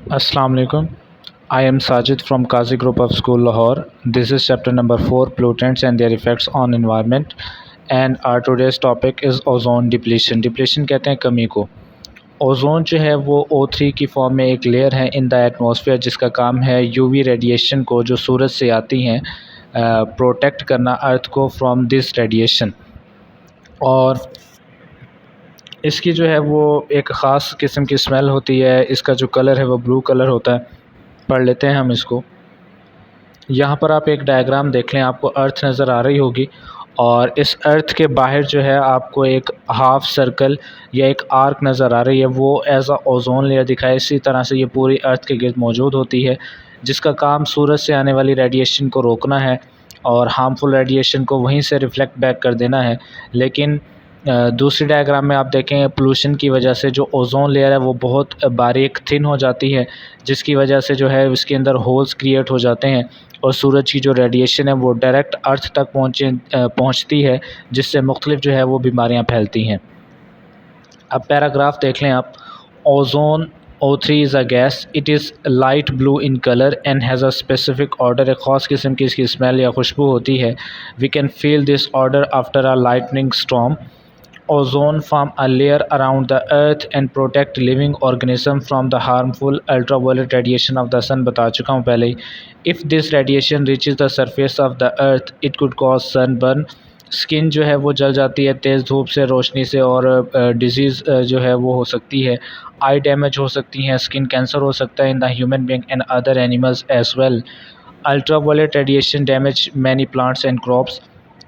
Assalamu alaikum. I am Sajid from Qazi Group of School Lahore. This is chapter number 4, pollutants and their effects on environment, and our today's topic is ozone depletion. Depletion कहते हैं कमी को. Ozone जो है वो O3 की form में एक लेयर है इन द एटमॉस्फेयर जिसका काम है यूवी रेडिएशन को जो सूरज से आती हैं प्रोटेक्ट करना अर्थ को फ्रॉम दिस रेडिएशन। और इसकी जो है वो एक ख़ास किस्म की स्मेल होती है। इसका जो कलर है वो ब्लू कलर होता है। पढ़ लेते हैं हम इसको। यहाँ पर आप एक डायग्राम देख लें, आपको अर्थ नज़र आ रही होगी और इस अर्थ के बाहर जो है आपको एक हाफ़ सर्कल या एक आर्क नज़र आ रही है, वो एज आ ओजोन लेयर दिखाए। इसी तरह से ये पूरी अर्थ के गिर्द मौजूद होती है जिसका काम सूरज से आने वाली रेडिएशन को रोकना है और हार्मफुल रेडिएशन को वहीं से रिफ़्लेक्ट बैक कर देना है। लेकिन दूसरी डायग्राम में आप देखें पोल्यूशन की वजह से जो ओजोन लेयर है वो बहुत बारीक थिन हो जाती है, जिसकी वजह से जो है उसके अंदर होल्स क्रिएट हो जाते हैं और सूरज की जो रेडिएशन है वो डायरेक्ट अर्थ तक पहुंचती है, जिससे मुख्तलिफ जो है वो बीमारियां फैलती हैं। अब पैराग्राफ देख लें आप। Ozone O3 is a gas. It is light blue in color and has a specific odor. एक ख़ास किस्म की इसकी स्मेल या खुशबू होती है। We can feel this odor after a lightning storm. Ozone form a layer around the earth and protect living organism from the harmful ultraviolet radiation of the sun. बता चुका हूँ पहले ही। If this radiation reaches the surface of the earth, it could cause sunburn. Skin जो है वो जल जाती है तेज़ धूप से, रोशनी से, और डिजीज़ जो है वो हो सकती है। आई डैमेज हो सकती हैं, स्किन कैंसर हो सकता है in the human being and other animals as well. Ultraviolet radiation damage many plants and crops.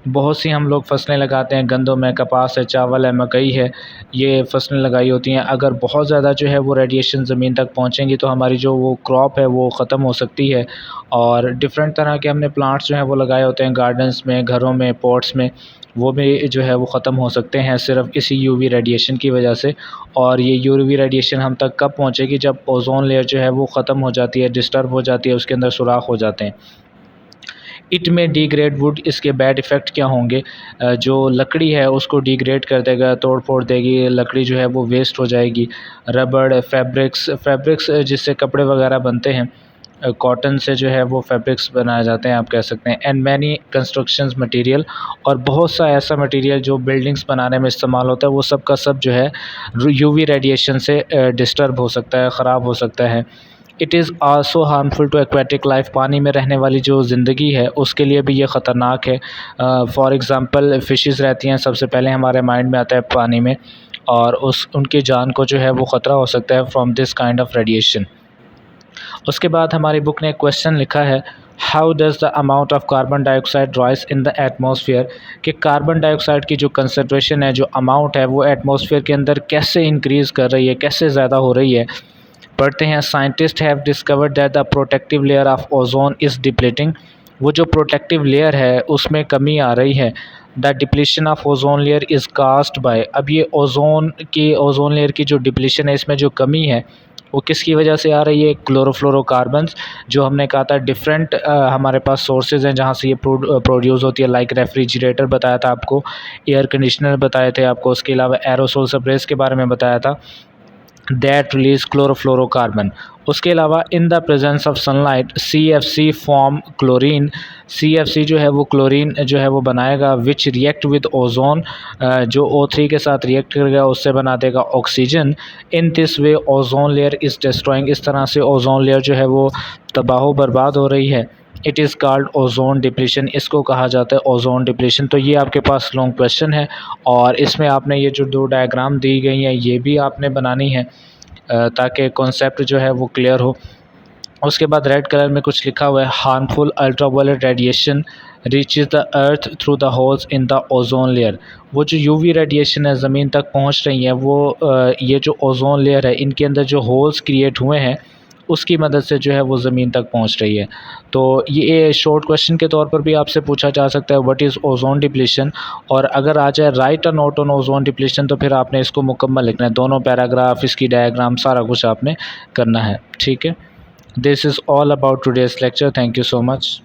बहुत सी हम लोग फसलें लगाते हैं, गंदम है, कपास है, चावल है, मकई है, ये फसलें लगाई होती हैं। अगर बहुत ज़्यादा जो है वो रेडिएशन ज़मीन तक पहुंचेंगी तो हमारी जो वो क्रॉप है वो ख़त्म हो सकती है। और डिफरेंट तरह के हमने प्लांट्स जो हैं वो लगाए होते हैं गार्डन्स में, घरों में, पॉट्स में, वो भी जो है वो ख़त्म हो सकते हैं सिर्फ इसी यूवी रेडिएशन की वजह से। और ये यूवी रेडिएशन हम तक कब पहुंचेगी? जब ओजोन लेयर जो है वो ख़त्म हो जाती है, डिस्टर्ब हो जाती है, उसके अंदर सुराख हो जाते हैं। इट में डिग्रेड वुड। इसके बैड इफ़ेक्ट क्या होंगे? जो लकड़ी है उसको डिग्रेड कर देगा, तोड़ फोड़ देगी, लकड़ी जो है वो वेस्ट हो जाएगी। रबड़, फैब्रिक्स जिससे कपड़े वगैरह बनते हैं, कॉटन से जो है वो फैब्रिक्स बनाए जाते हैं आप कह सकते हैं। एंड मैनी कंस्ट्रक्शंस मटेरियल, और बहुत सा ऐसा मटेरियल जो बिल्डिंग्स बनाने में इस्तेमाल होता है वो सब का सब जो है यूवी रेडिएशन से डिस्टर्ब हो सकता है, ख़राब हो सकता है। It is also harmful to aquatic life. पानी में रहने वाली जो ज़िंदगी है उसके लिए भी ये ख़तरनाक है। फॉर एग्ज़ाम्पल फ़िशेस रहती हैं, सबसे पहले हमारे माइंड में आता है पानी में, और उनकी जान को जो है वो ख़तरा हो सकता है from this kind of radiation. उसके बाद हमारी बुक ने एक क्वेश्चन लिखा है, how does the amount of carbon dioxide rise in the atmosphere. कि कार्बन डाइऑक्साइड की जो कंसनट्रेशन है, जो अमाउंट है, वो एटमॉस्फेयर के अंदर कैसे इंक्रीज़ कर रही है, कैसे ज़्यादा हो रही है। पढ़ते हैं। Scientist have discovered that the protective layer of ozone is depleting. वो जो प्रोटेक्टिव लेयर है उसमें कमी आ रही है। The depletion of ozone layer is caused bye. अब ये ओजोन लेयर की जो डिप्लीशन है, इसमें जो कमी है वो किसकी वजह से आ रही है? क्लोरोफ्लोरोकार्बन्स, जो हमने कहा था डिफरेंट हमारे पास सोर्सेज हैं जहाँ से ये प्रोड्यूस होती है। लाइक रेफ्रिजरेटर बताया था आपको, एयर कंडीशनर बताए थे आपको, उसके अलावा एरोसोल स्प्रेस के बारे में बताया था, दैट रिलीज क्लोरोफ्लोरोकार्बन। उसके अलावा in the presence of sunlight CFC form chlorine. CFC जो है वो क्लोरीन जो है वो बनाएगा, विच रिएक्ट विद ओजोन, जो O3 के साथ रिएक्ट करेगा उससे बना देगा oxygen. In this way ozone layer is destroying. इस तरह से ओजोन लेयर जो है वो तबाह बर्बाद हो रही है। It is called ozone depletion. इसको कहा जाता है ओजोन डिप्लीशन। तो ये आपके पास लॉन्ग क्वेश्चन है और इसमें आपने ये जो दो डायग्राम दी गई हैं ये भी आपने बनानी है ताकि कॉन्सेप्ट जो है वो क्लियर हो। उसके बाद रेड कलर में कुछ लिखा हुआ है, harmful ultraviolet radiation reaches the earth through the holes in the ozone layer. वो जो यूवी रेडिएशन है ज़मीन तक पहुंच रही है, वो ये जो ओजोन लेयर है इनके अंदर जो होल्स क्रिएट हुए हैं उसकी मदद से जो है वो ज़मीन तक पहुंच रही है। तो ये शॉर्ट क्वेश्चन के तौर पर भी आपसे पूछा जा सकता है, व्हाट इज़ ओजोन डिप्लीशन। और अगर आ जाए right a note on ozone depletion तो फिर आपने इसको मुकम्मल लिखना है, दोनों पैराग्राफ, इसकी डायग्राम, सारा कुछ आपने करना है। ठीक है, this is all about today's lecture. Thank you so much.